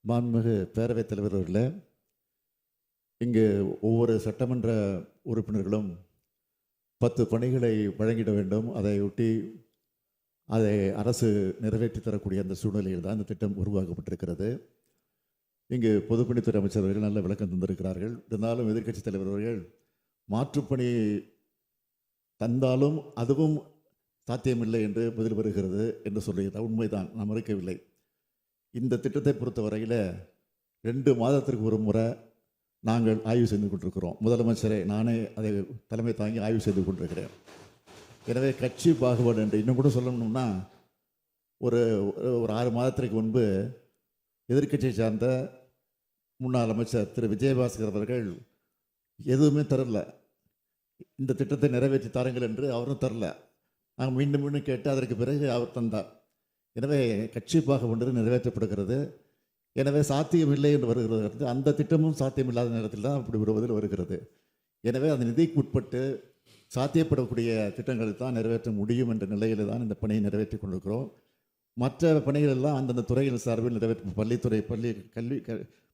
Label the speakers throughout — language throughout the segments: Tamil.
Speaker 1: மாண்புமிகு பேரவைத் தலைவர் அவர்களே, இங்கு ஒவ்வொரு சட்டமன்ற உறுப்பினர்களும் 10 பணிகளை வழங்கிட வேண்டும். அதையொட்டி அதை அரசு நிறைவேற்றி தரக்கூடிய அந்த சூழ்நிலையில் தான் இந்த திட்டம் உருவாக்கப்பட்டிருக்கிறது. இங்கு பொதுப்பணித்துறை அமைச்சர் அவர்கள் நல்ல விளக்கம் தந்திருக்கிறார்கள். இருந்தாலும் எதிர்க்கட்சித் தலைவர் அவர்கள் மாற்றுப்பணி தந்தாலும் அதுவும் சாத்தியமில்லை என்று பதில் வருகிறது என்று சொல்லுகிறார். உண்மைதான், நான் மறுக்கவில்லை. இந்த திட்டத்தை பொறுத்தவரையில் 2 மாதத்திற்கு ஒரு முறை நாங்கள் ஆய்வு செய்து கொண்டிருக்கிறோம். முதலமைச்சரை நானே அதை தலைமை தாங்கி ஆய்வு செய்து கொண்டிருக்கிறேன். எனவே கட்சி பாகுபாடு என்று இன்னும் கூட சொல்லணும்னா, ஒரு 6 மாதத்திற்கு முன்பு எதிர்க்கட்சியை சார்ந்த முன்னாள் அமைச்சர் திரு விஜயபாஸ்கர் அவர்கள் எதுவுமே தரல, இந்த திட்டத்தை நிறைவேற்றி தாருங்கள் என்று அவரும் தரல. நாங்கள் மீண்டும் மீண்டும் கேட்டு அதற்கு பிறகு அவர் தந்தார். எனவே கட்சி பாகுபாடு நிறைவேற்றப்படுகிறது. எனவே சாத்தியமில்லை என்று வருகிறது. அந்த திட்டமும் சாத்தியமில்லாத நேரத்தில் தான் அப்படி வருவதில் வருகிறது. எனவே அந்த நிதிக்கு உட்பட்டு சாத்தியப்படக்கூடிய திட்டங்களை தான் நிறைவேற்ற முடியும் என்ற நிலையில் தான் இந்த பணியை நிறைவேற்றி கொண்டிருக்கிறோம். மற்ற பணிகள் எல்லாம் அந்தந்த துறைகள் சார்பில் நிறைவேற்றும்.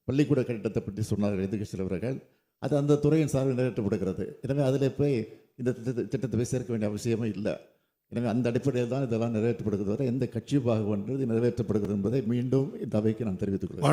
Speaker 1: பள்ளிக்கூட கட்டிடத்தை பற்றி சொன்னார்கள் எதிர்க்கட்சி தலைவர்கள். அது அந்த துறையின் சார்பில் நிறைவேற்றப்படுகிறது. எனவே அதில் போய் இந்த திட்டத்தை போய் சேர்க்க வேண்டிய அவசியமே இல்லை. எனவே அந்த அடிப்படையில் தான் இதெல்லாம் நிறைவேற்றப்படுகிறது. வரை எந்த கட்சி பாகுபாடு நிறைவேற்றப்படுகிறது என்பதை மீண்டும் இந்த அவைக்கு நான் தெரிவித்துக் கொள்கிறேன்.